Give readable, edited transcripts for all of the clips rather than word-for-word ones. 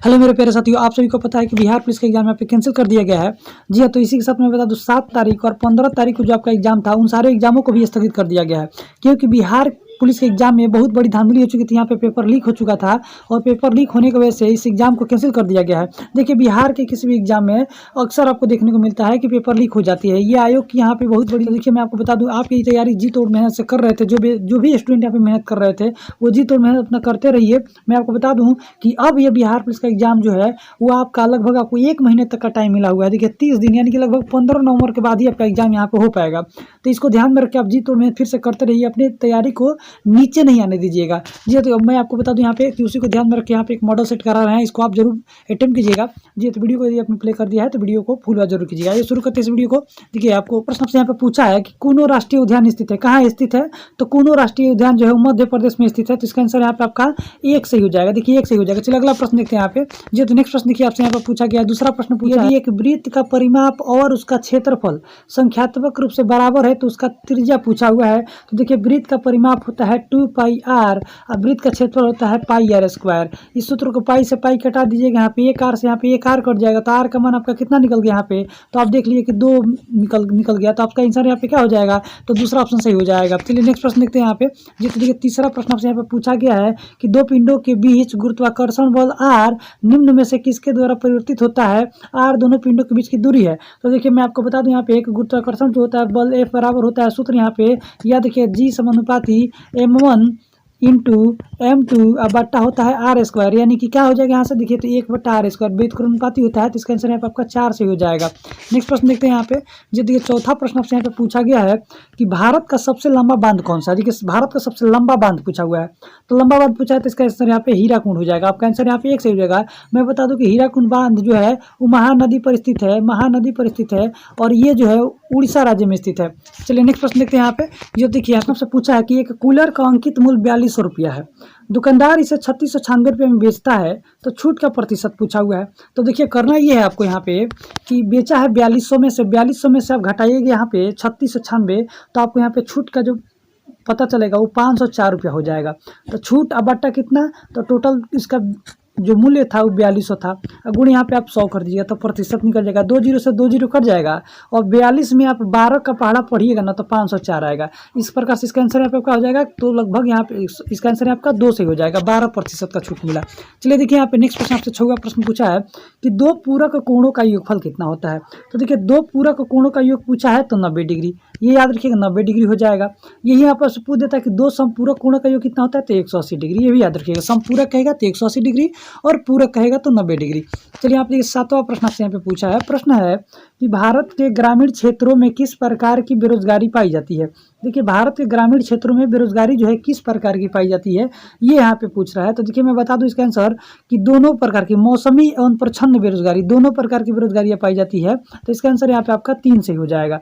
Hello मेरे प्यारे साथियों, आप सभी को पता है कि बिहार पुलिस का एग्जाम यहाँ पे कैंसिल कर दिया गया है। जी हाँ, तो इसी के साथ मैं बता दूं 7 तारीख और 15 तारीख को जो आपका एग्जाम था उन सारे एग्जामों को भी स्थगित कर दिया गया है, क्योंकि बिहार पुलिस के एग्जाम में बहुत बड़ी धांधली हो चुकी थी। यहाँ पे पेपर लीक हो चुका था और पेपर लीक होने की वजह से इस एग्जाम को कैंसिल कर दिया गया है। देखिए, बिहार के किसी भी एग्जाम में अक्सर आपको देखने को मिलता है कि पेपर लीक हो जाती है। ये आयोग की यहाँ पे बहुत बड़ी, देखिए मैं आपको बता दूं, आप ये तैयारी जी तोड़ मेहनत से कर रहे थे। जो भी स्टूडेंट यहाँ पे मेहनत कर रहे थे वो जी तोड़ मेहनत अपना करते रहिए। मैं आपको बता दूं कि अब ये बिहार पुलिस का एग्जाम जो है वो आपका लगभग आपको 1 महीने तक का टाइम मिला हुआ है। देखिए 30 दिन यानी कि लगभग 15 नवंबर के बाद ही आपका एग्जाम यहाँ पे हो पाएगा। तो इसको ध्यान में रख के आप जी तोड़ मेहनत फिर से करते रहिए, अपनी तैयारी को नीचे नहीं आने दीजिएगा। जी तो मैं आपको बता दूं यहाँ पे कि उसी को ध्यान में रख के यहाँ पे एक मॉडल सेट करा रहे हैं, इसको आप जरूर अटेम्प्ट कीजिएगा। जी तो वीडियो को यदि आपने प्ले कर दिया है तो वीडियो को फुल जरूर कीजिएगा। ये शुरू करते हैं इस वीडियो को। देखिए, आपको प्रश्न से यहाँ पे पूछा है कि कूनो राष्ट्रीय उद्यान स्थित है, कहाँ स्थित है? तो कूनो राष्ट्रीय उद्यान जो है मध्य प्रदेश में स्थित है। तो इसका आंसर यहाँ पे आपका 1 सही हो जाएगा। देखिए 1 सही हो जाएगा। चलिए अगला प्रश्न देखते हैं यहाँ पे। जी तो नेक्स्ट प्रश्न देखिए आपसे यहाँ पे पूछा गया, दूसरा प्रश्न पूछा है, एक वृत्त का परिमाप और उसका क्षेत्रफल संख्यात्मक रूप से बराबर है तो उसका त्रिज्या पूछा हुआ है। तो देखिए, वृत्त का परिमाप होता है 2πr और वृत्त का क्षेत्रफल होता है πr²। इस सूत्र को पाई से पाई कटा दीजिएगा, यहाँ पे 1r से यहाँ पे 1r कट जाएगा। तो r का मान आपका कितना निकल गया यहाँ पे? तो आप देख लीजिए कि 2 निकल गया। तो आपका आंसर यहाँ पे क्या हो जाएगा? तो दूसरा ऑप्शन सही हो जाएगा। चलिए नेक्स्ट प्रश्न देखते हैं यहाँ पे। जी तो देखिए, तीसरा प्रश्न आपसे यहाँ पे पूछा गया है कि दो पिंडों के बीच गुरुत्वाकर्षण बल r निम्न में से किसके द्वारा परिवर्तित होता है? r दोनों पिंडों के बीच की दूरी है। तो देखिए मैं आपको बता दूं, यहाँ पे एक गुरुत्वाकर्षण जो होता है बल F बराबर होता है, सूत्र यहाँ पे या देखिए G समानुपाती m1 इंटू m2 बट्टा होता है r², यानी कि क्या हो जाएगा यहाँ से? देखिए तो 1/r², व्युत्क्रमानुपाती होता है। तो इसका आंसर यहाँ पे आपका 4 से हो जाएगा। नेक्स्ट प्रश्न देखते हैं यहाँ पे। जो देखिए चौथा प्रश्न आपसे यहाँ पे पूछा गया है कि भारत का सबसे लंबा बांध कौन सा है? देखिए भारत का सबसे लंबा बांध पूछा हुआ है। तो लंबा बांध पूछा है तो इसका आंसर यहाँ पे हीराकुंड हो जाएगा। आपका आंसर यहाँ पे 1 सही हो जाएगा। मैं बता दूं कि हीराकुंड बांध जो है वो महानदी पर स्थित है, महानदी पर स्थित है और ये जो है उड़ीसा राज्य में स्थित है। चलिए नेक्स्ट प्रश्न देखते हैं यहाँ पे। जो देखिए आपसे पूछा है कि एक कूलर का अंकित मूल्य 4200 रुपया है, दुकानदार इसे 3696 रुपये में बेचता है, तो छूट का प्रतिशत पूछा हुआ है। तो देखिए करना ये है आपको यहाँ पे कि बेचा है 4200 में से आप घटाइएगा यहाँ पे 3696, तो आपको यहाँ पे छूट का जो पता चलेगा वो 504 रुपया हो जाएगा। तो छूट अब बट्टा कितना? तो टोटल इसका जो मूल्य था वो 4200 था, गुण यहाँ पे आप 100 कर दीजिएगा तो प्रतिशत निकल जाएगा। 2 0 से 2 0 कट जाएगा और 42 में आप 12 का पहाड़ा पढ़िएगा ना तो 504 आएगा। इस प्रकार से इसका आंसर यहाँ पे आपका हो जाएगा। तो लगभग यहाँ पे इसका आंसर आपका 2 से हो जाएगा, 12% का छूट मिला। चलिए देखिए यहाँ पे नेक्स्ट प्रश्न आपसे 6वां प्रश्न पूछा है कि दो पूरक कोणों का योगफल कितना होता है? तो देखिए दो पूरक कोणों का योग पूछा है तो 90 डिग्री, ये याद रखिएगा 90 डिग्री हो जाएगा। यही आपसे पूछ देता है कि दो समपूरक कोणों का योग कितना होता है? तो 180 डिग्री, ये भी याद रखिएगा। समपूरक कहेगा तो 180 डिग्री और पूरक कहेगा तो 90 डिग्री। चलिए आप देखिए 7वां प्रश्न आपसे यहाँ पे पूछा है। प्रश्न है कि भारत के ग्रामीण क्षेत्रों में किस प्रकार की बेरोजगारी पाई जाती है? देखिए भारत के ग्रामीण क्षेत्रों में बेरोजगारी जो है किस प्रकार की पाई जाती है, ये यहाँ पे पूछ रहा है। तो देखिए मैं बता दूं इसका आंसर कि दोनों प्रकार की, मौसमी एवं प्रच्छन्न बेरोजगारी, दोनों प्रकार की बेरोजगारी पाई जाती है। तो इसका आंसर यहाँ पे आपका 3 से हो जाएगा।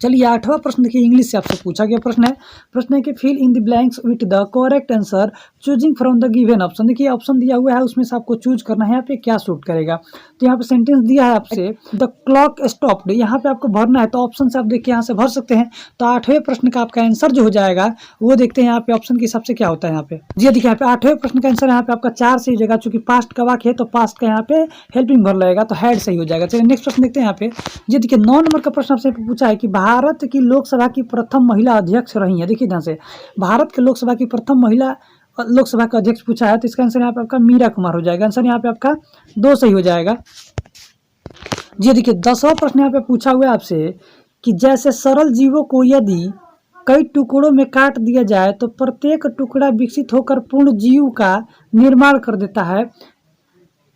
चलिए 8वां प्रश्न देखिए इंग्लिश से आपसे पूछा गया प्रश्न है कि fill in the blanks with the correct answer choosing from the given option. देखिए ऑप्शन दिया हुआ है, उसमें से आपको चूज करना है यहाँ पे क्या सूट करेगा। तो यहाँ पे सेंटेंस दिया है आपसे द क्लॉक स्टॉप्ड, यहाँ पे आपको भरना है। तो ऑप्शन से आप देखिए यहाँ से भर सकते हैं। तो 8वें प्रश्न का आपका आंसर जो हो जाएगा वो देखते हैं यहाँ पे ऑप्शन के हिसाब से क्या होता है। यहाँ पे जी देखिए यहाँ पे 8वें प्रश्न का आंसर यहाँ पे आपका 4 से हो जाएगा, चूंकि पास्ट का वाक्य है तो पास्ट का यहाँ पे हेल्पिंग भर लगेगा तो हैड सही हो जाएगा। चलिए नेक्स्ट प्रश्न देखते हैं यहाँ पे। जी देखिए 9 नंबर का प्रश्न आपसे पूछा है कि भारत की लोकसभा की प्रथम महिला अध्यक्ष रही है। देखिए ध्यान से, भारत के लोकसभा की प्रथम महिला लोकसभा का अध्यक्ष पूछा है। तो इसका आंसर यहाँ पे आपका मीरा कुमार हो जाएगा। आंसर यहाँ पे आपका 2 सही हो जाएगा। जी देखिए 10वां प्रश्न यहाँ पे पूछा हुआ है आपसे कि जैसे सरल जीवों को यदि कई टुकड़ों में काट दिया जाए तो प्रत्येक टुकड़ा विकसित होकर पूर्ण जीव का निर्माण कर देता है,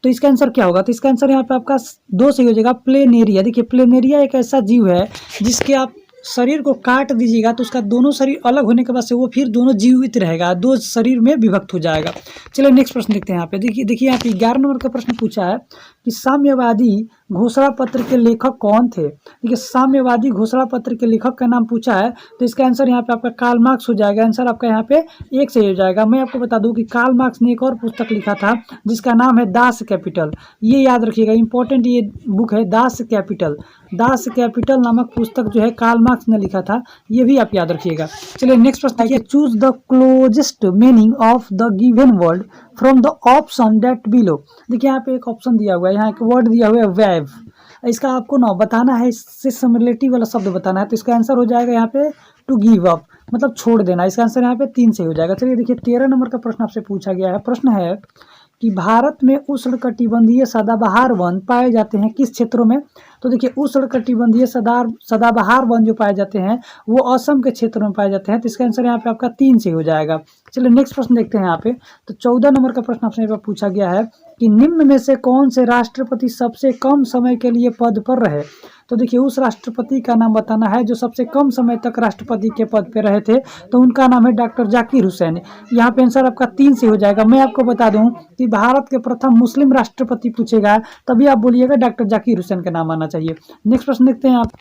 तो इसका आंसर क्या होगा? तो इसका आंसर यहाँ पे आपका 2 सही हो जाएगा। प्लेनेरिया। देखिए प्लेनेरिया एक ऐसा जीव है जिसके आप शरीर को काट दीजिएगा तो उसका दोनों शरीर अलग होने के बाद से वो फिर दोनों जीवित रहेगा, 2 शरीर में विभक्त हो जाएगा। चलिए नेक्स्ट प्रश्न देखते हैं यहाँ पे। देखिए यहाँ पे 11 नंबर का प्रश्न पूछा है कि साम्यवादी घोषणा पत्र के लेखक कौन थे? देखिए साम्यवादी घोषणा पत्र के लेखक का नाम पूछा है तो इसका आंसर यहाँ पे आपका कार्ल मार्क्स हो जाएगा। आंसर आपका यहाँ पे 1 सही हो जाएगा। मैं आपको बता दूं कि कार्ल मार्क्स ने एक और पुस्तक लिखा था जिसका नाम है दास कैपिटल, ये याद रखिएगा, इंपॉर्टेंट ये बुक है दास कैपिटल। दास कैपिटल नामक पुस्तक जो है कार्ल मार्क्स ने लिखा था, ये भी आप याद रखिएगा। चलिए नेक्स्ट प्रश्न देखिए, choose the closest meaning of the given word from the option that below. देखिए यहाँ पे एक ऑप्शन दिया हुआ है, यहाँ एक वर्ड दिया हुआ है वेव, इसका आपको ना बताना है, इससे समरिलेटिव वाला शब्द बताना है। तो इसका आंसर हो जाएगा यहाँ पे टू गिव अप, मतलब छोड़ देना। इसका आंसर यहाँ पे 3 से हो जाएगा। चलिए देखिए 13 नंबर का प्रश्न आपसे पूछा गया है। प्रश्न है कि भारत में उष्णकटिबंधीय सदाबहार वन पाए जाते हैं किस क्षेत्रों में। तो देखिए उष्णकटिबंधीय सदाबहार वन जो पाए जाते हैं वो असम के क्षेत्र में पाए जाते हैं। तो इसका आंसर यहाँ पे आपका 3 से हो जाएगा। चलिए नेक्स्ट प्रश्न देखते हैं यहाँ पे। तो 14 नंबर का प्रश्न आपसे यहाँ पे पूछा गया है कि निम्न में से कौन से राष्ट्रपति सबसे कम समय के लिए पद पर रहे। तो देखिए उस राष्ट्रपति का नाम बताना है जो सबसे कम समय तक राष्ट्रपति के पद पे रहे थे। तो उनका नाम है डॉक्टर जाकिर हुसैन। यहाँ पे आंसर आपका 3 से हो जाएगा। मैं आपको बता दूं कि भारत के प्रथम मुस्लिम राष्ट्रपति पूछेगा तभी आप बोलिएगा डॉक्टर जाकिर हुसैन का नाम आना चाहिए। नेक्स्ट प्रश्न देखते हैं आप।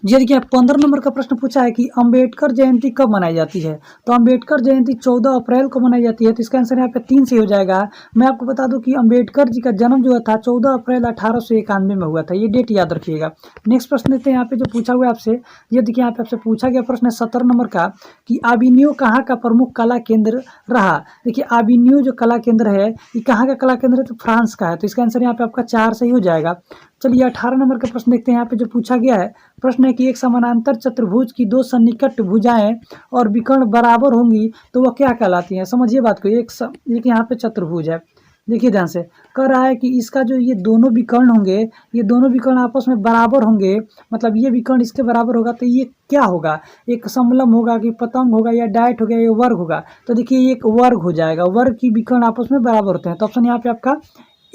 जी देखिए 15 नंबर का प्रश्न पूछा है कि अंबेडकर जयंती कब मनाई जाती है। तो अंबेडकर जयंती 14 अप्रैल को मनाई जाती है। तो इसका आंसर यहाँ पे 3 से हो जाएगा। मैं आपको बता दूं कि अंबेडकर जी का जन्म जो था 14 अप्रैल 1891 में हुआ था, ये डेट याद रखिएगा। नेक्स्ट प्रश्न देखते हैं यहाँ पे जो पूछा हुआ है आपसे। ये देखिए यहाँ पे आपसे पूछा गया प्रश्न है 17 नंबर का कि आबिनियो कहाँ का प्रमुख कला केंद्र रहा। देखिए आबिनियो जो कला केंद्र है ये कहाँ का कला केंद्र है, तो फ्रांस का है। तो इसका आंसर यहाँ पे आपका 4 सही हो जाएगा। चलिए 18 नंबर का प्रश्न देखते हैं। यहाँ पे जो पूछा गया है प्रश्न है कि एक समानांतर चतुर्भुज की 2 सन्निकट भुजाएं और विकर्ण बराबर होंगी तो वह क्या कहलाती हैं। समझिए बात को। एक यहाँ पे चतुर्भुज है, देखिए ध्यान से। कह रहा है कि इसका जो ये दोनों विकर्ण होंगे, ये दोनों विकर्ण आपस में बराबर होंगे, मतलब ये विकर्ण इसके बराबर होगा तो ये क्या होगा, एक समलंब होगा कि पतंग होगा या डायट हो गया या वर्ग होगा। तो देखिए ये एक वर्ग हो जाएगा, वर्ग की विकर्ण आपस में बराबर होते हैं। तो ऑप्शन यहाँ पे आपका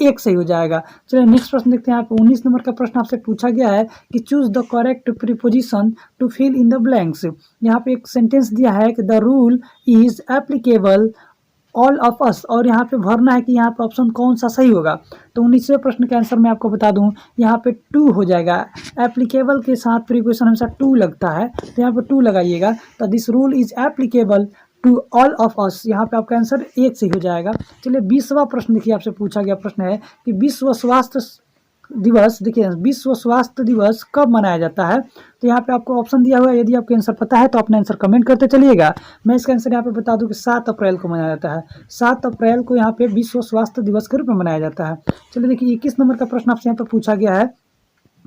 1 सही हो जाएगा। चलिए नेक्स्ट प्रश्न देखते हैं। यहाँ पे 19 नंबर का प्रश्न आपसे पूछा गया है कि choose the correct preposition to fill in the blanks. यहाँ पे एक सेंटेंस दिया है कि the rule is applicable all of us, और यहाँ पे भरना है कि यहाँ पे ऑप्शन कौन सा सही होगा। तो 19वें प्रश्न के आंसर मैं आपको बता दूं, यहाँ पे 2 हो जाएगा। एप्लीकेबल के साथ प्रीपोजिशन हमेशा 2 लगता है, तो यहाँ पे 2 लगाइएगा। तो this rule is applicable to all of us, यहाँ पे आपका आंसर 1 से हो जाएगा। चलिए 20वां प्रश्न देखिए आपसे पूछा गया प्रश्न है कि विश्व स्वास्थ्य दिवस, देखिए विश्व स्वास्थ्य दिवस कब मनाया जाता है। तो यहाँ पे आपको ऑप्शन दिया हुआ है, यदि आपको आंसर पता है तो अपना आंसर कमेंट करते चलिएगा। मैं इसका आंसर यहाँ पे बता दूं कि 7 अप्रैल को मनाया जाता है। 7 अप्रैल को यहाँ पे विश्व स्वास्थ्य दिवस के रूप में मनाया जाता है। चलिए देखिए 21 नंबर का प्रश्न आपसे यहाँ पे पूछा गया है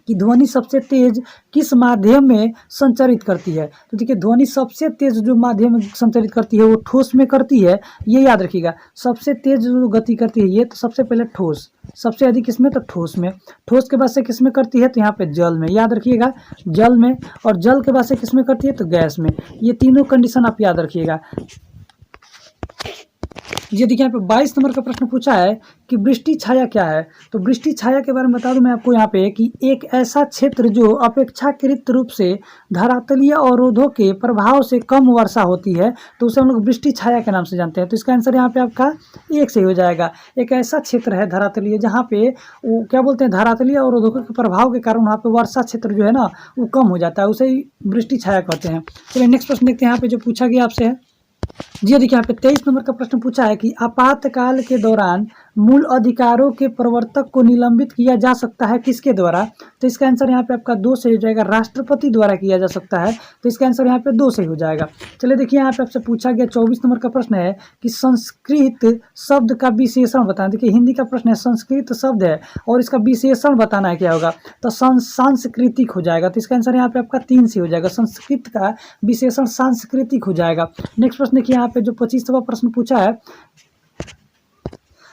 कि ध्वनि सबसे तेज किस माध्यम में संचरित करती है। तो देखिए ध्वनि सबसे तेज जो माध्यम में संचरित करती है वो ठोस में करती है, ये याद रखिएगा। सबसे तेज जो गति करती है ये, तो सबसे पहले ठोस, सबसे अधिक किसमें, तो ठोस में। ठोस के बाद से किसमें करती है, तो यहाँ पे जल में, याद रखिएगा जल में। और जल के बाद से किसमें करती है, तो गैस में। ये तीनों कंडीशन आप याद रखिएगा। ये देखिए यहाँ पे 22 नंबर का प्रश्न पूछा है कि वृष्टि छाया क्या है। तो वृष्टि छाया के बारे में बता दूं मैं आपको यहाँ पे कि एक ऐसा क्षेत्र जो अपेक्षाकृत रूप से धरातलीय अवरोधों के प्रभाव से कम वर्षा होती है, तो उसे हम लोग वृष्टि छाया के नाम से जानते हैं। तो इसका आंसर यहाँ पे आपका 1 से हो जाएगा। एक ऐसा क्षेत्र है धरातलीय जहाँ पे वो क्या बोलते हैं, धरातलीय अवरोधों के प्रभाव के कारण वहाँ पे वर्षा क्षेत्र जो है ना वो कम हो जाता है, उसे ही वृष्टि छाया कहते हैं। चलिए नेक्स्ट प्रश्न देखते हैं। यहाँ पे जो पूछा गया आपसे है, जी देखिए यहाँ पे 23 नंबर का प्रश्न पूछा है कि आपातकाल के दौरान मूल अधिकारों के प्रवर्तक को निलंबित किया जा सकता है किसके द्वारा। तो इसका आंसर यहाँ पे आपका 2 से हो जाएगा, राष्ट्रपति द्वारा किया जा सकता है। तो इसका आंसर यहाँ पे 2 से हो जाएगा। चलिए देखिए यहाँ पे आपसे पूछा गया 24 नंबर का प्रश्न है कि संस्कृत शब्द का विशेषण बताना। देखिए हिंदी का प्रश्न है, संस्कृत शब्द है और इसका विशेषण बताना है क्या होगा, तो सांस्कृतिक हो जाएगा। तो इसका आंसर यहाँ पे आपका 3 से हो जाएगा, संस्कृत का विशेषण सांस्कृतिक हो जाएगा। नेक्स्ट प्रश्न देखिए यहाँ पे जो 25वां प्रश्न पूछा है,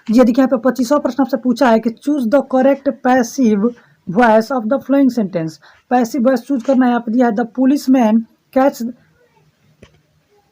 जी देखिए यहाँ पे 25वां प्रश्न आपसे पूछा है कि choose the correct passive voice of the flowing sentence. Passive voice choose करना है, यहाँ पे दिया है द पुलिसमैन कैच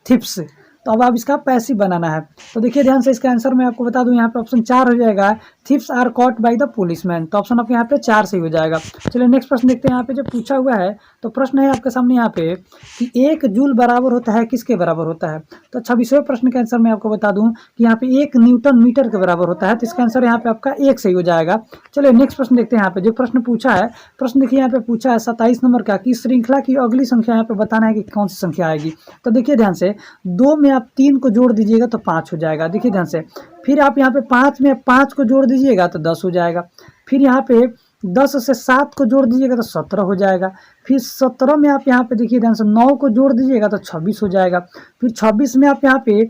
थिप्स। तो अब आप इसका पैसिव बनाना है। तो देखिए ध्यान से, इसका आंसर मैं आपको बता दूं, यहाँ पे ऑप्शन 4 हो जाएगा, thieves are caught by the policeman. तो ऑप्शन आपके यहाँ पे 4 से हो जाएगा। चलिए नेक्स्ट प्रश्न देखते हैं। यहाँ पे जो पूछा हुआ है, तो प्रश्न है आपके सामने यहाँ पे कि 1 जूल बराबर होता है किसके बराबर होता है। तो 26वें प्रश्न का आंसर मैं आपको बता दूं कि यहाँ पे 1 न्यूटन मीटर के बराबर होता है। तो इसका आंसर यहाँ पे आपका 1 सही हो जाएगा। चलिए नेक्स्ट प्रश्न देखते हैं। यहाँ पे जो प्रश्न पूछा है, प्रश्न देखिए यहाँ पे पूछा है 27 नंबर का कि श्रृंखला की अगली संख्या यहाँ पे बताना है कि कौन सी संख्या आएगी। तो देखिए ध्यान से, 2 में आप 3 को जोड़ दीजिएगा तो 5 हो जाएगा। देखिए ध्यान से, फिर आप यहाँ पे 5 में 5 को जोड़ दीजिएगा तो 10 हो जाएगा। फिर यहाँ पे 10 से 7 को जोड़ दीजिएगा तो 17 हो जाएगा। फिर 17 में आप यहाँ पे देखिए ध्यान से 9 को जोड़ दीजिएगा तो 26 हो जाएगा। फिर 26 में आप यहाँ पे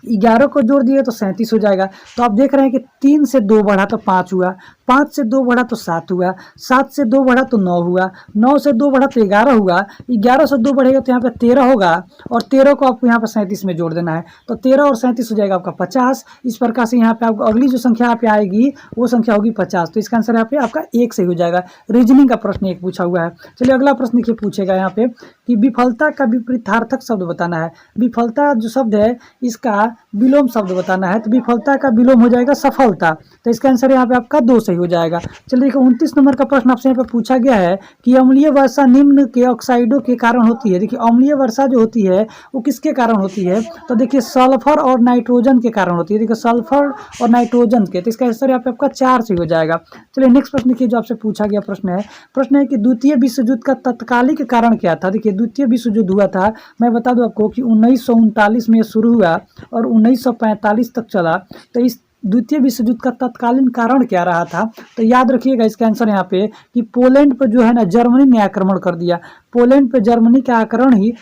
11 को जोड़ दिए तो 37 हो जाएगा। तो आप देख रहे हैं कि 3 से 2 बढ़ा तो 5 हुआ, 5 से 2 बढ़ा तो 7 हुआ, 7 से 2 बढ़ा तो 9 हुआ, 9 से 2 बढ़ा तो 11 हुआ, 11 से 2 बढ़ेगा तो यहाँ पे 13 होगा और 13 को आपको यहाँ पर 37 में जोड़ देना है। तो 13 और 37 हो जाएगा आपका 50। इस प्रकार से यहाँ पे आपको अगली जो संख्या यहाँ पे आएगी वो संख्या होगी 50। तो इसका आंसर यहाँ पे आपका 1 सही हो जाएगा। रीजनिंग का प्रश्न एक पूछा हुआ है। चलिए अगला प्रश्न देखिए पूछेगा यहाँ पे कि विफलता का विपरीतार्थक शब्द बताना है। विफलता जो शब्द है इसका विलोम शब्द बताना है। तो विफलता का विलोम हो जाएगा सफलता। तो इसका आंसर यहाँ पे आपका 2 सही हो जाएगा। चलिए देखिए 29 नंबर का प्रश्न आपसे यहाँ पे पूछा गया है कि अम्लीय वर्षा निम्न के ऑक्साइडों के कारण होती है। देखिए अम्लीय वर्षा जो होती है वो किसके कारण होती है? तो देखिए सल्फर और नाइट्रोजन के कारण होती है। देखिए सल्फर और नाइट्रोजन के। तो इसका आंसर यहाँ पे आपका 4 सही हो जाएगा। चलिए नेक्स्ट प्रश्न देखिए जो आपसे पूछा गया प्रश्न है कि द्वितीय विश्व युद्ध का तत्कालिक कारण क्या था? देखिए द्वितीय विश्व युद्ध हुआ था, मैं बता दूं आपको कि 1939 में शुरू हुआ और 1945 तक चला। तो इस द्वितीय विश्व युद्ध का तत्कालीन कारण क्या रहा था? तो याद रखिएगा इसका आंसर यहाँ पे कि पोलैंड पर जो है ना जर्मनी ने आक्रमण कर दिया। पोलैंड पर जर्मनी का आक्रमण ही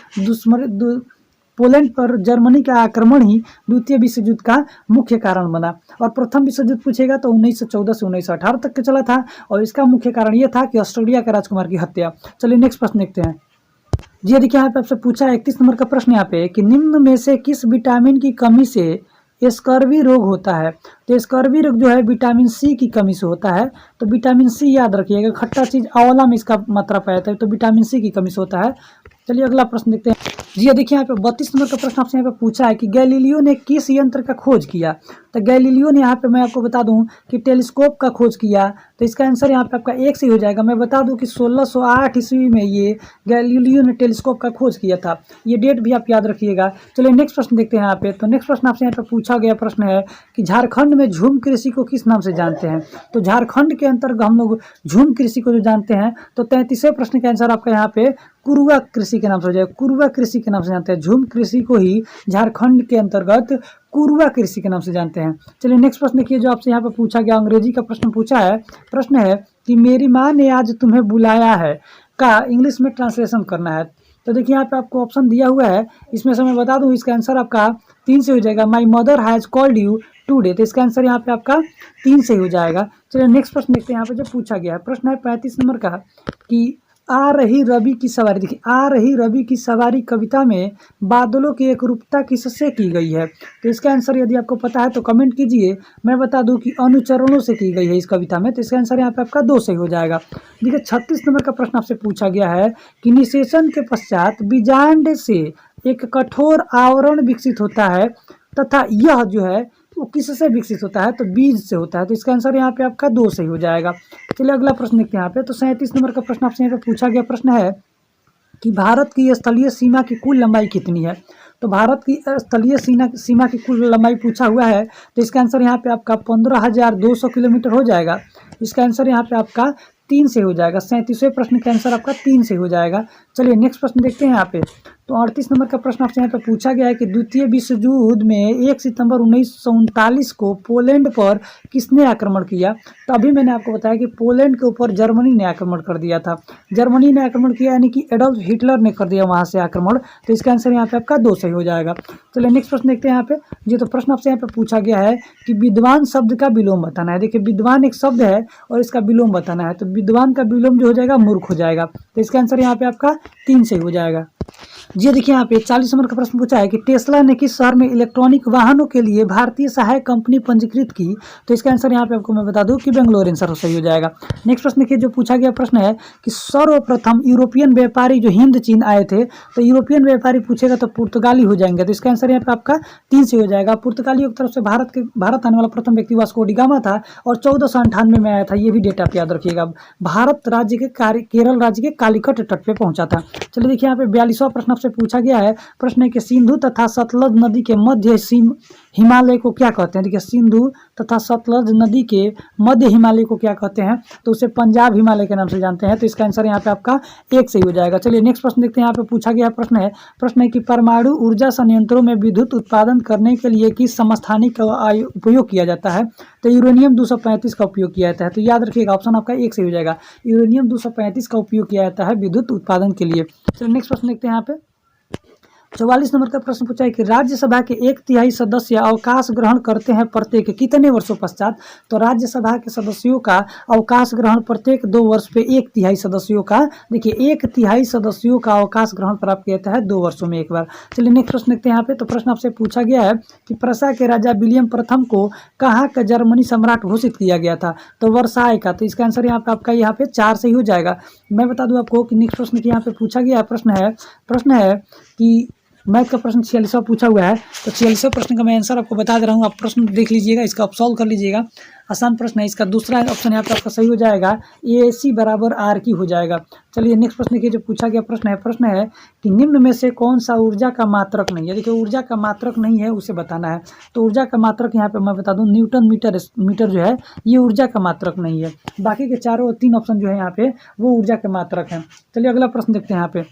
पोलैंड पर जर्मनी का आक्रमण ही द्वितीय विश्व युद्ध का मुख्य कारण बना। और प्रथम विश्व युद्ध पूछेगा तो 1914 से 1918 तक के चला था और इसका मुख्य कारण यह था कि ऑस्ट्रेलिया के राजकुमार की हत्या। चलिए नेक्स्ट प्रश्न देखते हैं। जी देखिए यहाँ पे आपसे पूछा है 31 नंबर का प्रश्न यहाँ पे कि निम्न में से किस विटामिन की कमी से स्कर्वी रोग होता है? तो स्कर्वी रोग जो है विटामिन सी की कमी से होता है। तो विटामिन सी याद रखिएगा, खट्टा चीज आंवला में इसका मात्रा पाया जाता है, तो विटामिन सी की कमी से होता है। चलिए अगला प्रश्न देखते हैं। जी देखिए यहाँ पे 32 नंबर का प्रश्न आपसे यहाँ पे पूछा है कि गैलीलियो ने किस यंत्र का खोज किया? तो गैलीलियो ने यहाँ पे मैं आपको बता दूं कि टेलीस्कोप का खोज किया। तो इसका आंसर यहाँ पे आपका 1 सही हो जाएगा। मैं बता दूं कि 1608 ईस्वी में ये गैलीलियो ने टेलीस्कोप का खोज किया था। ये डेट भी आप याद रखिएगा। चलिए नेक्स्ट प्रश्न देखते हैं यहाँ पे। तो नेक्स्ट प्रश्न आपसे यहाँ पे पूछा गया प्रश्न है कि झारखंड में झूम कृषि को किस नाम से जानते हैं? तो झारखंड के अंतर्गत हम लोग झूम कृषि को जो जानते हैं, तो 33वें प्रश्न का आंसर आपका यहाँ पे कुरुआ कृषि के नाम से हो जाएगा। कुरुआ कृषि के नाम से जानते हैं। झूम कृषि को ही झारखंड के अंतर्गत कुरुआ कृषि के नाम से जानते हैं। चलिए नेक्स्ट प्रश्न देखिए जो आपसे यहाँ पे पूछा गया, अंग्रेजी का प्रश्न पूछा है। प्रश्न है कि मेरी माँ ने आज तुम्हें बुलाया है का इंग्लिश में ट्रांसलेशन करना है। तो देखिए यहाँ पे आपको ऑप्शन दिया हुआ है, इसमें से मैं बता दूं इसका आंसर आपका 3 से हो जाएगा। My mother has called you today. तो इसका आंसर यहाँ पे आपका 3 से हो जाएगा। चलिए नेक्स्ट प्रश्न देखते हैं। यहाँ पे जो पूछा गया है प्रश्न है 35 नंबर का कि आ रही रवि की सवारी। देखिए आ रही रवि की सवारी कविता में बादलों की एकरूपता किससे की गई है? तो इसका आंसर यदि आपको पता है तो कमेंट कीजिए। मैं बता दूं कि अनुचरणों से की गई है इस कविता में। तो इसका आंसर यहाँ पे आपका 2 सही हो जाएगा। देखिए 36 नंबर का प्रश्न आपसे पूछा गया है कि निषेचन के पश्चात बीजांड से एक कठोर आवरण विकसित होता है तथा यह जो है वो किससे विकसित होता है? तो बीज से होता है। तो इसका आंसर यहाँ पे आपका 2 सही हो जाएगा। चलिए अगला प्रश्न देखते हैं यहाँ पे। तो 37 नंबर का प्रश्न आपसे यहाँ पे पूछा गया प्रश्न है कि भारत की स्थलीय सीमा की कुल लंबाई कितनी है? तो भारत की स्थलीय सीमा की कुल लंबाई पूछा हुआ है। तो इसका आंसर यहाँ पे आपका 15,200 किलोमीटर हो जाएगा। इसका आंसर यहाँ पे आपका 3 से हो जाएगा। 37वें प्रश्न का आंसर आपका 3 से हो जाएगा। चलिए नेक्स्ट प्रश्न देखते हैं यहाँ पे। तो 38 नंबर का प्रश्न आपसे यहाँ पे पूछा गया है कि द्वितीय विश्व युद्ध में 1 सितंबर 1939 को पोलैंड पर किसने आक्रमण किया? तो अभी मैंने आपको बताया कि पोलैंड के ऊपर जर्मनी ने आक्रमण कर दिया था। जर्मनी ने आक्रमण किया यानी कि एडोल्फ हिटलर ने कर दिया वहाँ से आक्रमण। तो इसका आंसर यहाँ पे आपका 2 सही हो जाएगा। चलिए नेक्स्ट प्रश्न देखते हैं यहाँ पे। जी तो प्रश्न आपसे यहाँ पे पूछा गया है कि विद्वान शब्द का विलोम बताना है। देखिए विद्वान एक शब्द है और इसका विलोम बताना है। तो विद्वान का विलोम जो हो जाएगा मूर्ख हो जाएगा। तो इसका आंसर यहाँ पे आपका 3 सही हो जाएगा। जी देखिए यहाँ पे 40 नंबर का प्रश्न पूछा है कि टेस्ला ने किस शहर में इलेक्ट्रॉनिक वाहनों के लिए भारतीय सहायक कंपनी पंजीकृत की? तो इसका आंसर यहाँ पे आपको मैं बता दूं कि बेंगलोर आंसर सही हो जाएगा। नेक्स्ट प्रश्न देखिए जो पूछा गया प्रश्न है कि सर्वप्रथम यूरोपियन व्यापारी जो हिंद चीन आए थे, तो यूरोपियन व्यापारी पूछेगा तो पुर्तगाली हो जाएंगे। तो इसका आंसर यहाँ पे आपका 3 से हो जाएगा। पुर्तगालियों की तरफ से भारत आने वाला प्रथम व्यक्ति वास्को डी गामा था और 1498 में आया था। ये भी डेटा आप याद रखिएगा। भारत राज्य के केरल राज्य के कालीकट तट पे पहुंचा था। चलिए देखिए यहाँ पे 42वां प्रश्न से पूछा गया है। प्रश्न है कि सिंधु तथा सतलज नदी के मध्य हिमालय को क्या कहते हैं? देखिए सिंधु तथा सतलज नदी के मध्य हिमालय को क्या कहते हैं? तो उसे पंजाब हिमालय के नाम से जानते हैं। तो इसका आंसर यहाँ पे आपका 1 सही हो जाएगा। चलिए नेक्स्ट प्रश्न देखते हैं। यहाँ पे पूछा गया प्रश्न है कि परमाणु ऊर्जा संयंत्रों में विद्युत उत्पादन करने के लिए किस समस्थानिक का उपयोग किया जाता है? तो यूरेनियम 235 का उपयोग किया जाता है। तो याद रखिएगा ऑप्शन आपका 1 सही हो जाएगा। यूरेनियम 235 का उपयोग किया जाता है विद्युत उत्पादन के लिए। चलिए नेक्स्ट प्रश्न देखते हैं यहाँ पे। 44 नंबर का प्रश्न पूछा है कि राज्यसभा के 1/3 सदस्य अवकाश ग्रहण करते हैं प्रत्येक कितने वर्षों पश्चात। तो राज्यसभा के सदस्यों का अवकाश ग्रहण प्रत्येक 2 वर्ष पे 1/3 सदस्यों का, देखिए 1/3 सदस्यों का अवकाश ग्रहण प्राप्त किया जाता है 2 वर्षों में एक बार। चलिए नेक्स्ट प्रश्न देखते हैं यहाँ पे। तो प्रश्न आपसे पूछा गया है कि प्रसा के राजा विलियम प्रथम को कहाँ का जर्मनी सम्राट घोषित किया गया था। तो वर्साई का। तो इसका आंसर यहाँ पे आपका यहाँ पे 4 से ही हो जाएगा। मैं बता दूं आपको कि नेक्स्ट प्रश्न की यहाँ पे पूछा गया प्रश्न है कि मैथ का प्रश्न 46वां पूछा हुआ है। तो 46वें प्रश्न का मैं आंसर आपको बता दे रहा हूँ, आप प्रश्न देख लीजिएगा, इसका आप सॉल्व कर लीजिएगा। आसान प्रश्न है। इसका दूसरा ऑप्शन यहाँ पे आपका सही हो जाएगा, AC बराबर R की हो जाएगा। चलिए नेक्स्ट प्रश्न की जो पूछा गया प्रश्न है कि निम्न में से कौन सा ऊर्जा का मात्रक नहीं है। देखिए ऊर्जा का मात्रक नहीं है उसे बताना है। तो ऊर्जा का मात्रक यहाँ पे मैं बता दूं न्यूटन मीटर जो है ये ऊर्जा का मात्रक नहीं है। बाकी के 3 ऑप्शन जो है यहाँ पे वो ऊर्जा के मात्रक हैं। चलिए अगला प्रश्न देखते हैं यहाँ पे।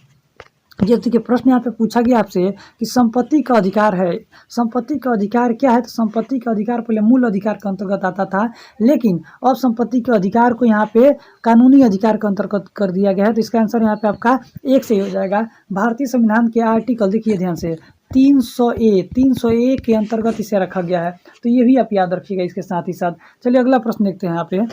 ये देखिए प्रश्न यहाँ पे पूछा गया आपसे कि संपत्ति का अधिकार है। संपत्ति का अधिकार क्या है। तो संपत्ति का अधिकार पहले मूल अधिकार के अंतर्गत आता था, लेकिन अब संपत्ति के अधिकार को यहाँ पे कानूनी अधिकार के अंतर्गत कर दिया गया है। तो इसका आंसर यहाँ पे आपका 1 से ही हो जाएगा। भारतीय संविधान के आर्टिकल देखिए ध्यान से 300A के अंतर्गत इसे रखा गया है। तो ये भी आप याद रखिएगा इसके साथ ही साथ। चलिए अगला प्रश्न देखते हैं यहाँ पे।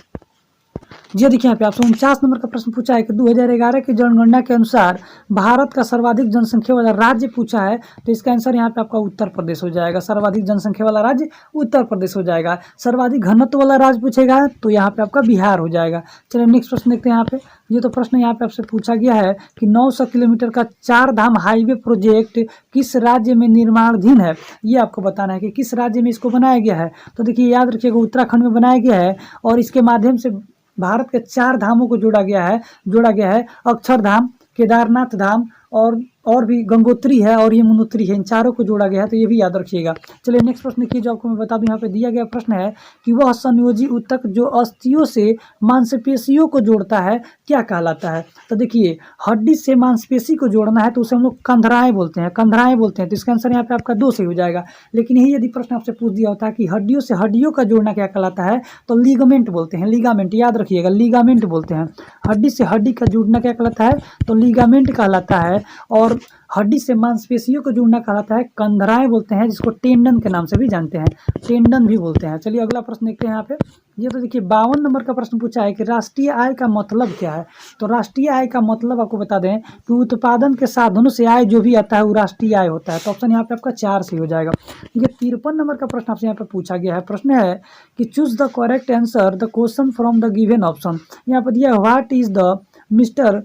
जी देखिए यहाँ पे आपसे 49 नंबर का प्रश्न पूछा है कि 2011 की जनगणना के अनुसार भारत का सर्वाधिक जनसंख्या वाला राज्य पूछा है। तो इसका आंसर यहाँ पे आपका उत्तर प्रदेश हो जाएगा। सर्वाधिक जनसंख्या वाला राज्य उत्तर प्रदेश हो जाएगा। सर्वाधिक घनत्व वाला राज्य पूछेगा तो यहाँ पे आपका बिहार हो जाएगा। चलिए नेक्स्ट प्रश्न देखते हैं यहाँ पे। ये तो प्रश्न यहाँ पे आपसे पूछा गया है कि 900 किलोमीटर का 4 धाम हाईवे प्रोजेक्ट किस राज्य में निर्माणाधीन है। ये आपको बताना है कि किस राज्य में इसको बनाया गया है। तो देखिए याद रखिएगा उत्तराखंड में बनाया गया है और इसके माध्यम से भारत के 4 धामों को जोड़ा गया है। अक्षरधाम, केदारनाथ धाम और भी गंगोत्री है और यमुनोत्री है। इन चारों को जोड़ा गया है। तो ये भी याद रखिएगा। चलिए नेक्स्ट प्रश्न की जो आपको मैं बता दूं यहाँ पे दिया गया प्रश्न है कि वह संयोजी ऊतक जो अस्थियों से मांसपेशियों को जोड़ता है क्या कहलाता है। तो देखिए हड्डी से मांसपेशी को जोड़ना है तो उसे हम लोग कंधराएं बोलते हैं। तो इसका आंसर यहाँ पे आपका 2 से हो जाएगा। लेकिन यही यदि प्रश्न आपसे पूछ दिया होता है कि हड्डियों से हड्डियों का जोड़ना क्या कहलाता है तो लिगामेंट बोलते हैं। लिगामेंट याद रखिएगा, लिगामेंट बोलते हैं। हड्डी से हड्डी का जुड़ना क्या कहलाता है तो लिगामेंट कहलाता है। और हड्डी से मांसपेशियों को जुड़ना कहलाता है कंधराएं बोलते हैं, जिसको टेंडन के नाम से भी जानते हैं, टेंडन भी बोलते हैं। चलिए अगला प्रश्न देखते हैं यहाँ पे। ये तो देखिए 52 नंबर का प्रश्न पूछा है कि राष्ट्रीय आय का मतलब क्या है। तो राष्ट्रीय आय का मतलब आपको बता दें कि उत्पादन के साधनों से आय जो भी आता है वो राष्ट्रीय आय होता है। तो ऑप्शन यहाँ पे आपका 4 से हो जाएगा। ये 53 नंबर का प्रश्न आपसे यहाँ पे पूछा गया है। प्रश्न है कि choose the correct answer the question from the given option. यहाँ पर दिया what is the mister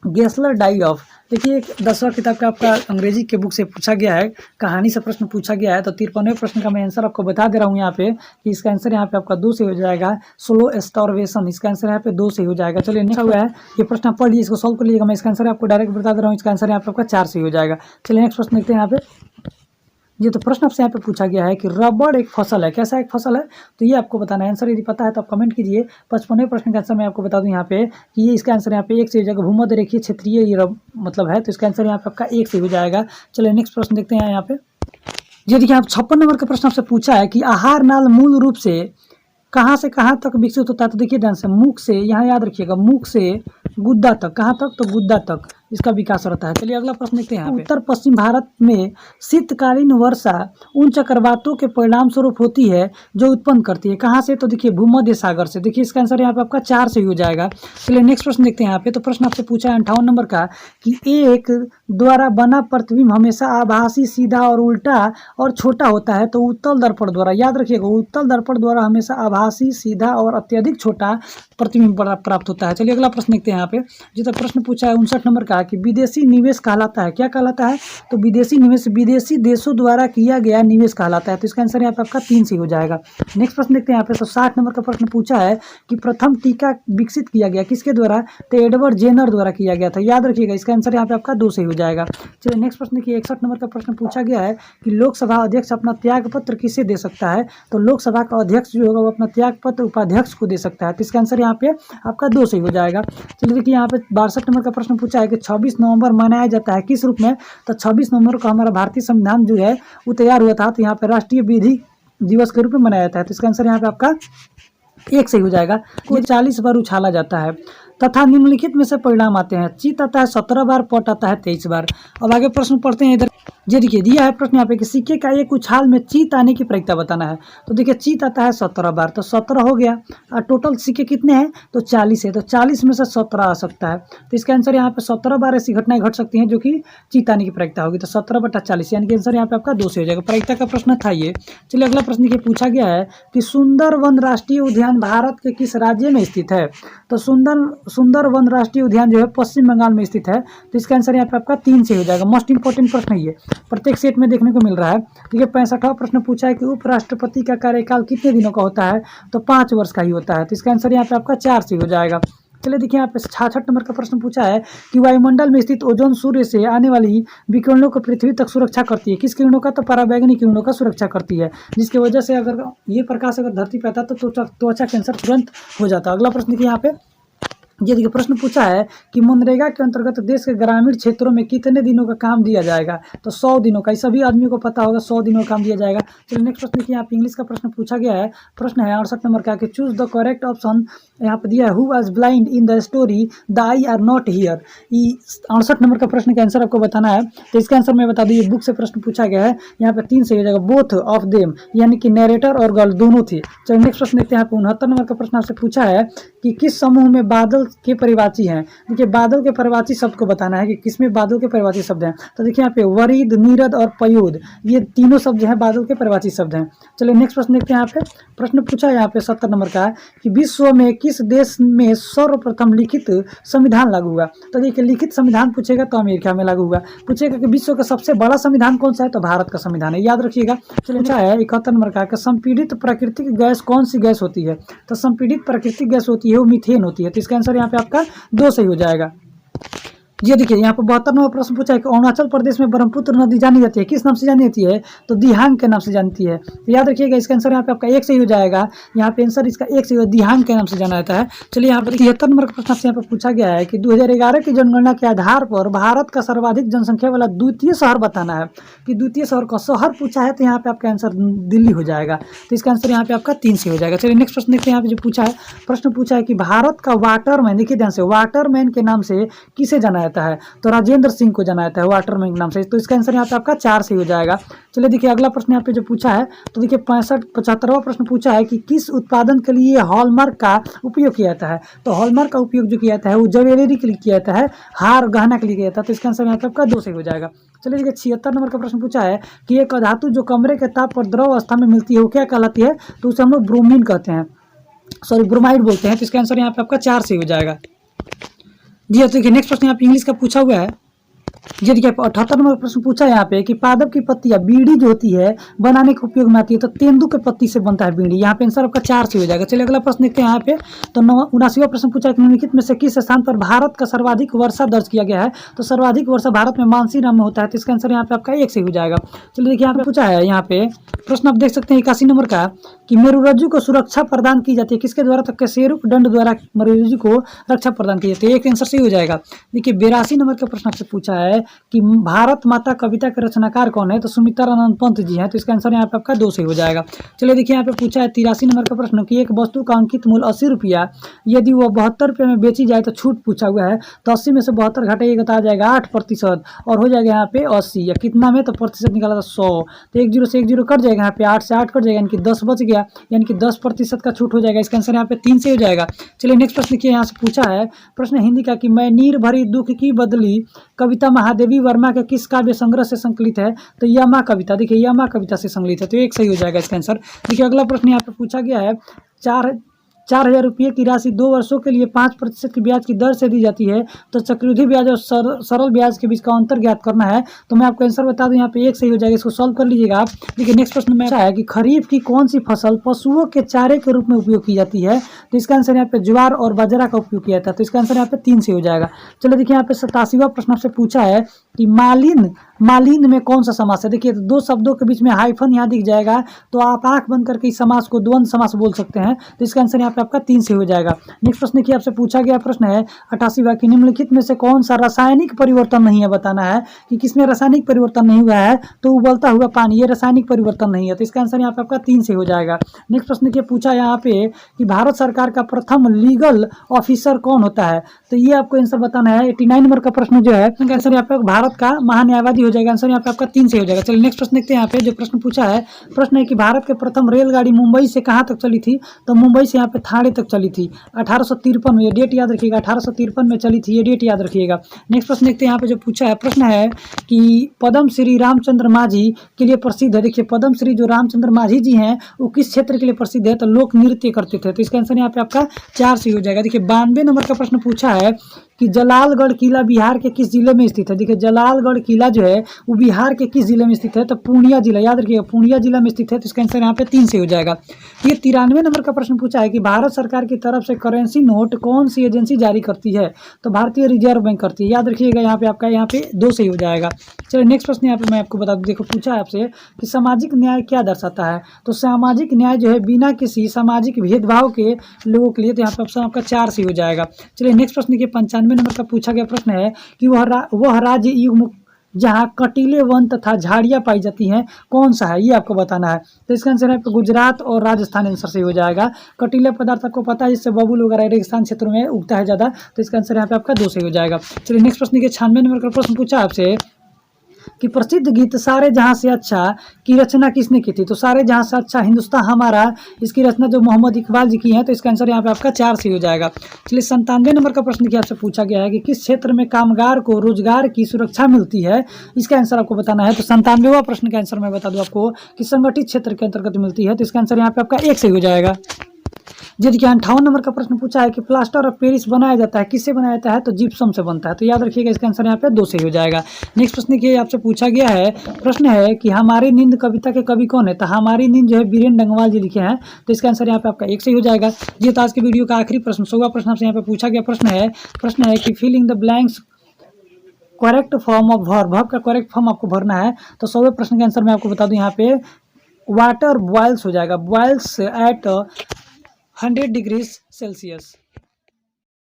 Gessler die of. देखिए 10वां किताब का आपका अंग्रेजी के बुक से पूछा गया है, कहानी से प्रश्न पूछा गया है। तो 53वें प्रश्न का मैं आंसर आपको बता दे रहा हूँ यहाँ पे कि इसका आंसर यहाँ पे आपका 2 से हो जाएगा। स्लो स्टार्वेशन, इसका आंसर यहाँ पे 2 से हो जाएगा। चलिए नेक्स्ट हुआ है ये प्रश्न आप पढ़ लीजिए, इसको सॉल्व कर लीजिएगा। मैं इसका आंसर आपको डायरेक्ट बता दे रहा हूँ, इसका आंसर यहाँ पे आपका 4 से हो जाएगा। चलिए नेक्स्ट प्रश्न देखते हैं यहाँ पे। ये तो प्रश्न आपसे यहाँ पे पूछा गया है कि रबड़ एक फसल है। कैसा एक फसल है तो ये आपको बताना है। आंसर यदि पता है तो आप कमेंट कीजिए। 55वें प्रश्न का आंसर मैं आपको बता दूं यहाँ पे कि ये इसका आंसर यहाँ पे 1 से हो जाएगा। भूमध्य रेखीय क्षेत्रीय ये मतलब है, तो इसका आंसर यहाँ पे आपका 1 से हो जाएगा। चलिए नेक्स्ट प्रश्न देखते हैं यहाँ पे। ये देखिए आप 56 नंबर का प्रश्न आपसे पूछा है कि आहार नाल मूल रूप से कहाँ से कहाँ तक विकसित होता है। तो देखिए ध्यान से, मुख से, यहाँ याद रखिएगा, मुख से गुद्दा तक। कहाँ तक तो गुद्दा तक इसका विकास रहता है। चलिए अगला प्रश्न देखते हैं यहाँ पे। उत्तर पश्चिम भारत में शीतकालीन वर्षा उन चक्रवातों के परिणाम स्वरूप होती है जो उत्पन्न करती है कहाँ से। तो देखिए भूमध्य सागर से। देखिए इसका आंसर यहाँ पे आपका 4 से ही हो जाएगा। चलिए नेक्स्ट प्रश्न देखते हैं यहाँ पे। तो प्रश्न आपसे पूछा है 58 नंबर का कि एक द्वारा बना प्रतिबिंब हमेशा आभासी, सीधा और उल्टा और छोटा होता है। तो उत्तल दर्पण द्वारा, याद रखिएगा, उत्तल दर्पण द्वारा हमेशा आभासी, सीधा और अत्यधिक छोटा प्रतिबिंब प्राप्त होता है। चलिए अगला प्रश्न देखते हैं यहाँ पे। जो तो प्रश्न पूछा है 59 नंबर का कि विदेशी निवेश कहलाता है क्या कहलाता है। तो विदेशी निवेश विदेशी देशों द्वारा किया गया निवेश कहलाता है। तो इसका आंसर यहाँ पे आपका 3 से हो जाएगा। नेक्स्ट प्रश्न देखते हैं यहाँ पे। तो 60 नंबर का प्रश्न पूछा है कि प्रथम टीका विकसित किया गया किसके द्वारा। तो एडवर्ड जेनर द्वारा किया गया था। याद रखिएगा, इसका आंसर यहाँ पे आपका 2 से हो जाएगा। चलिए नेक्स्ट प्रश्न देखिए 61 नंबर का प्रश्न पूछा गया है कि लोकसभा अध्यक्ष अपना त्याग पत्र किसे दे सकता है। तो लोकसभा का अध्यक्ष जो होगा वो अपना त्याग पत्र उपाध्यक्ष को दे सकता है। तो इसका आंसर यहाँ पे आपका 2 से हो जाएगा। चलिए देखिए यहाँ पे 62 नंबर का प्रश्न पूछा है कि 26 नवंबर मनाया जाता है किस रूप में। तो 26 नवंबर को हमारा भारतीय संविधान जो है वो तैयार हुआ था। तो यहाँ पे राष्ट्रीय विधि दिवस के रूप में मनाया जाता है। तो इसका आंसर यहाँ पे आपका 1 से हो जाएगा। कोई 40 बार उछाला जाता है। तथा निम्नलिखित में से परिणाम आते हैं। चित आता है 17 बार, पट आता है 23 बार। अब आगे प्रश्न पढ़ते हैं इधर। ये देखिए दिया है प्रश्न यहाँ पे कि सिक्के का एक उछाल में चित आने की प्रायिकता बताना है। तो देखिए चित आता है 17 बार, तो 17 हो गया। और टोटल सिक्के कितने हैं? तो 40 है, तो 40 में से 17 आ सकता है। तो इसका आंसर यहाँ पे 17 बार ऐसी घटनाएं घट सकती हैं जो कि चित आने की प्रायिकता होगी। तो 17/40 यानी कि आंसर यहाँ पे आपका 2 से हो जाएगा। प्रायिकता का प्रश्न था ये। चलिए अगला प्रश्न देखिए पूछा गया है कि सुंदरवन राष्ट्रीय उद्यान भारत के किस राज्य में स्थित है? तो सुंदरवन राष्ट्रीय उद्यान जो है पश्चिम बंगाल में स्थित है। तो इसका आंसर यहाँ पे आपका 3 से हो जाएगा। मोस्ट इंपॉर्टेंट प्रश्न ये प्रत्येक सेट में देखने को मिल रहा है। देखिए 65वां प्रश्न पूछा है कि उपराष्ट्रपति का कार्यकाल कितने दिनों का होता है? तो 5 वर्ष का ही होता है। तो इसका आंसर यहाँ पे आपका 4 से हो जाएगा। चलिए देखिए यहाँ पे 66 नंबर का प्रश्न पूछा है कि वायुमंडल में स्थित ओजोन सूर्य से आने वाली विकिरणों को पृथ्वी तक सुरक्षा करती है। किस किरणों का? तो पराबैंगनी किरणों का सुरक्षा करती है, जिसकी वजह से अगर ये प्रकाश अगर धरती पे आता तो त्वचा कैंसर तुरंत हो जाता। अगला प्रश्न देखिए यहाँ पे। ये देखिए प्रश्न पूछा है कि मनरेगा के अंतर्गत देश के ग्रामीण क्षेत्रों में कितने दिनों का काम दिया जाएगा? तो 100 दिनों का। सभी आदमियों को पता होगा 100 दिनों का काम दिया जाएगा। चलिए नेक्स्ट प्रश्न देखिए यहाँ पे इंग्लिश का प्रश्न पूछा गया है। प्रश्न है 68 नंबर का कि चूज द करेक्ट ऑप्शन। यहाँ पे दिया है who was blind in the story the I R not here. 68 number का प्रश्न का आंसर आपको बताना है। तो इसका आंसर मैं बता दूँ, ये बुक से प्रश्न पूछा गया है। यहाँ पे 3 से हो जाएगा। बोथ ऑफ देम यानी कि नरेटर और गर्ल दोनों थे। चलिए नेक्स्ट प्रश्न देखते हैं। यहाँ पे 69 नंबर का प्रश्न आपसे पूछा है कि किस समूह में बादल के परिवाची हैं? देखिए बादल के परिवाची शब्द को बताना है कि किसमें बादल के परिवाची शब्द हैं। तो देखिए यहाँ पे वरीद, नीरद और पयोद, ये तीनों शब्द जो है बादल के परिवाची शब्द हैं। चलिए नेक्स्ट प्रश्न देखते हैं। यहाँ पे प्रश्न पूछा है यहाँ पे 70 नंबर का कि विश्व में किस देश में सर्वप्रथम लिखित संविधान लागू हुआ? तो देखिए लिखित संविधान पूछेगा तो अमेरिका में लागू हुआ। पूछेगा कि विश्व का सबसे बड़ा संविधान कौन सा है? तो भारत का संविधान है, याद रखिएगा। चलिए पूछा है 71 नंबर का कि संपीड़ित प्राकृतिक गैस कौन सी गैस होती है? तो संपीड़ित प्राकृतिक गैस होती है वो मीथेन होती है। तो इसका आंसर यहाँ पे आपका 2 सही हो जाएगा। ये देखिए यहाँ पर 72 नंबर प्रश्न पूछा है कि अरुणाचल प्रदेश में ब्रह्मपुत्र नदी जानी जाती है, किस नाम से जानी जाती है? तो दिहांग के नाम से जानती है। तो याद रखिएगा इसका आंसर यहाँ पे आपका 1 सही हो जाएगा। यहाँ पे आंसर इसका 1 सही हो, दिहांग के नाम से जाना जाता है। चलिए यहाँ पर 73 नंबर का प्रश्न यहाँ पे पूछा गया है कि 2011 की जनगणना के आधार पर भारत का सर्वाधिक जनसंख्या वाला द्वितीय शहर बताना है। कि द्वितीय शहर का शहर पूछा है तो यहाँ पे आपका आंसर दिल्ली हो जाएगा। तो इसका आंसर यहाँ पे आपका 3 सही हो जाएगा। चलिए नेक्स्ट प्रश्न देखते हैं। यहाँ पे जो पूछा है प्रश्न पूछा है कि भारत का वाटरमैन, देखिए ध्यान से, वाटरमैन के नाम से किसे जाना जाता है? तो राजेंद्र सिंह को जाना जाता है वाटरमैन के नाम से। तो इसका आंसर यहाँ पे आपका 4 सही हो जाएगा। चलिए देखिए अगला प्रश्न यहाँ पे जो पूछा है, तो देखिए 75वां प्रश्न पूछा है कि किस उत्पादन के लिए हॉलमार्क का उपयोग किया जाता है? तो हॉलमार्क का उपयोग जो किया जाता है वो ज्वेलरी के लिए किया जाता है, हार गहना के लिए किया जाता है। तो इसका आंसर यहाँ पे आपका 2 सही हो जाएगा। चलिए देखिए 76 नंबर का प्रश्न पूछा है कि एक धातु जो कमरे के ताप पर द्रव अवस्था में मिलती है वो क्या कहलाती है? तो उसे हम लोग ब्रोमीन कहते हैं, सॉरी ब्रोमाइड बोलते हैं। तो इसका आंसर यहाँ पे आपका 4 सही हो जाएगा। जी देखिए नेक्स्ट प्रश्न यहाँ पे इंग्लिश का पूछा हुआ है। ये देखिए 78 नंबर प्रश्न पूछा है यहाँ पे कि पादप की पत्तियां बीड़ी जो होती है बनाने के उपयोग में आती है। तो तेंदु के पत्ती से बनता है बीड़ी। यहाँ पे आंसर आपका 4 से हो जाएगा। चलिए अगला प्रश्न देखते हैं यहाँ पे। तो 79वां प्रश्न पूछा है कि निम्नलिखित में से किस स्थान पर भारत का सर्वाधिक वर्षा दर्ज किया गया है? तो सर्वाधिक वर्षा भारत में मानसीराम में होता है। तो इसका आंसर यहाँ पे आपका 1 सही हो जाएगा। चलिए देखिए यहाँ पे पूछा है यहाँ पे प्रश्न आप देख सकते हैं 81 नंबर का कि मेरुरज्जु को सुरक्षा प्रदान की जाती है किसके द्वारा? तो कशेरुक दंड द्वारा मेरुरज्जु को रक्षा प्रदान की जाती है। एक आंसर सही हो जाएगा। देखिए 82 नंबर का प्रश्न आपसे पूछा है कि भारत माता कविता के रचनाकार कौन है? तो सुमित्रानंद पंत जी हैं। तो इसका आंसर यहाँ पे आपका 2 सही हो जाएगा। चलिए देखिए यहाँ पे पूछा है 83 नंबर का प्रश्न कि एक वस्तु का अंकित मूल्य 80 रुपया, यदि वो 72 रुपये में बेची जाए तो छूट पूछा हुआ है। तो 80 में से 72 घटाइएगा तो आ जाएगा 8% और हो जाएगा यहाँ पे 80 या कितना में? तो प्रतिशत निकाला था 100। तो 1 0 से 1 0 कट जाएगा, यहाँ पे 8 से 8 कट जाएगा, यानी कि 10 बच गया, यानी कि 10% का छूट हो जाएगा। इसका आंसर यहाँ पे 3 से हो जाएगा। चलिए नेक्स्ट प्रश्न देखिए यहाँ से पूछा है प्रश्न हिंदी का कि मैं नीर भरी दुख की बदली कविता महादेवी वर्मा के किस काव्य संग्रह से संकलित है? तो यमा कविता। देखिए यमा कविता से संकलित है। तो 1 सही हो जाएगा इसका आंसर। देखिए अगला प्रश्न यहाँ पे पूछा गया है 4,000 रुपये की राशि 2 वर्षों के लिए 5% की ब्याज की दर से दी जाती है। तो चक्रवृद्धि ब्याज और सरल ब्याज के बीच का अंतर ज्ञात करना है। तो मैं आपको आंसर बता दूं, यहाँ पे 1 सही हो जाएगा। इसको सॉल्व कर लीजिएगा आप। देखिए नेक्स्ट प्रश्न में है कि खरीफ की कौन सी फसल पशुओं के चारे के रूप में उपयोग की जाती है? तो इसका आंसर यहाँ पे ज्वार और बाजरा का उपयोग किया जाता है। तो इसका आंसर यहाँ पे 3 सही हो जाएगा। चलो देखिए यहाँ पे 87वां प्रश्न आपसे पूछा है कि मालिन्य में कौन सा समास है? देखिए, तो दो शब्दों के बीच में हाइफन यहाँ दिख जाएगा तो आप आंख बंद करके इस समास को द्वंद्व समास बोल सकते हैं। तो इसका आंसर यहाँ पे आपका 3 से हो जाएगा। नेक्स्ट प्रश्न की आपसे पूछा गया प्रश्न है 88वां कि निम्नलिखित में से कौन सा रासायनिक परिवर्तन नहीं है? बताना है कि किसमें रासायनिक परिवर्तन नहीं हुआ है। तो उबलता हुआ पानी, ये रासायनिक परिवर्तन नहीं है। तो इसका आंसर यहाँ पे आपका 3 से हो जाएगा। नेक्स्ट प्रश्न की पूछा यहाँ पे कि भारत सरकार का प्रथम लीगल ऑफिसर कौन होता है? तो ये आपको आंसर बताना है। 89 नंबर का प्रश्न जो है आंसर यहाँ पे भारत का महान्यायवादी हो जाएगा। आंसर यहाँ पे आपका 3 से हो जाएगा। चलिए नेक्स्ट प्रश्न देखते हैं। यहाँ पे जो प्रश्न पूछा है, प्रश्न है कि भारत के प्रथम रेलगाड़ी मुंबई से कहाँ तक चली थी? तो मुंबई से यहाँ पे थाने तक चली थी 1853 में। ये डेट याद रखिएगा, 1853 में चली थी, ये डेट याद रखिएगा। नेक्स्ट प्रश्न देखते हैं। यहाँ पे जो पूछा है प्रश्न है कि पद्म श्री रामचंद्र माझी के लिए प्रसिद्ध है। देखिए, पद्म श्री जो रामचंद्र माझी जी हैं वो किस क्षेत्र के लिए प्रसिद्ध है? तो लोक नृत्य करते थे। तो इसका आंसर यहाँ पे आपका 4 से हो जाएगा। देखिए, 92 नंबर का प्रश्न पूछा है कि जलालगढ़ किला बिहार के किस जिले में स्थित है? देखिए, जलालगढ़ किला जो है वो बिहार के किस जिले में स्थित है? तो पूर्णिया जिला, याद रखिएगा, पूर्णिया जिला में स्थित है। तो इसका आंसर यहाँ पे 3 से हो जाएगा। ये 93 नंबर का प्रश्न पूछा है कि भारत सरकार की तरफ से करेंसी नोट कौन सी एजेंसी जारी करती है? तो भारतीय रिजर्व बैंक करती है। याद रखिएगा, यहाँ पे आपका यहाँ पे 2 से ही हो जाएगा। चलिए नेक्स्ट प्रश्न यहाँ पे मैं आपको बता दूं। देखो, पूछा है आपसे कि सामाजिक न्याय क्या दर्शाता है? तो सामाजिक न्याय जो है बिना किसी सामाजिक भेदभाव के लोगों के लिए। तो यहाँ पे ऑप्शन आपका 4 से हो जाएगा। चलिए नेक्स्ट प्रश्न के 95 नंबर का पूछा गया प्रश्न है कि वह राज्य युग जहाँ कटीले वन तथा झाड़ियाँ पाई जाती हैं कौन सा है? ये आपको बताना है। तो इसका आंसर है गुजरात और राजस्थान आंसर से हो जाएगा। कटीले पदार्थ आपको पता है, जिससे बबूल वगैरह रेगिस्तान क्षेत्रों में उगता है ज़्यादा। तो इसका आंसर यहाँ पे आपका 2 से हो जाएगा। चलिए नेक्स्ट प्रश्न के 96 नंबर का प्रश्न पूछा आपसे कि प्रसिद्ध गीत सारे जहां से अच्छा की रचना किसने की थी? तो सारे जहां से अच्छा हिंदुस्तान हमारा, इसकी रचना जो मोहम्मद इकबाल जी की है। तो इसका आंसर यहाँ पे आपका 4 से हो जाएगा। चलिए 97 नंबर का प्रश्न की आपसे पूछा गया है कि किस क्षेत्र में कामगार को रोजगार की सुरक्षा मिलती है? इसका आंसर आपको बताना है। तो 97वां प्रश्न का आंसर मैं बता दूं आपको कि संगठित क्षेत्र के अंतर्गत मिलती है। तो इसका आंसर यहाँ पे आपका 1 से हो जाएगा। यदि 58 नंबर का प्रश्न पूछा है कि प्लास्टर ऑफ पेरिस बनाया जाता है, किससे बनाया जाता है? तो जिप्सम से बनता है। तो याद रखिएगा, इसका आंसर यहाँ पे 2 से हो जाएगा। नेक्स्ट प्रश्न की आपसे पूछा गया है, प्रश्न है कि हमारी नींद कविता के कवि कौन है? तो हमारी नींद जो है बीरेन डंगवाल जी लिखे हैं। तो इसका आंसर यहाँ पे आपका 1 से हो जाएगा। ये तो आज के वीडियो का आखिरी प्रश्न, 100वां प्रश्न आपसे यहाँ पे पूछा गया प्रश्न है कि fill in the blanks correct form of verb का करेक्ट फॉर्म आपको भरना है। तो 100वें प्रश्न का आंसर मैं आपको बता दूं, यहाँ पे वाटर बॉयल्स हो जाएगा, बॉयल्स एट 100 डिग्री सेल्सियस।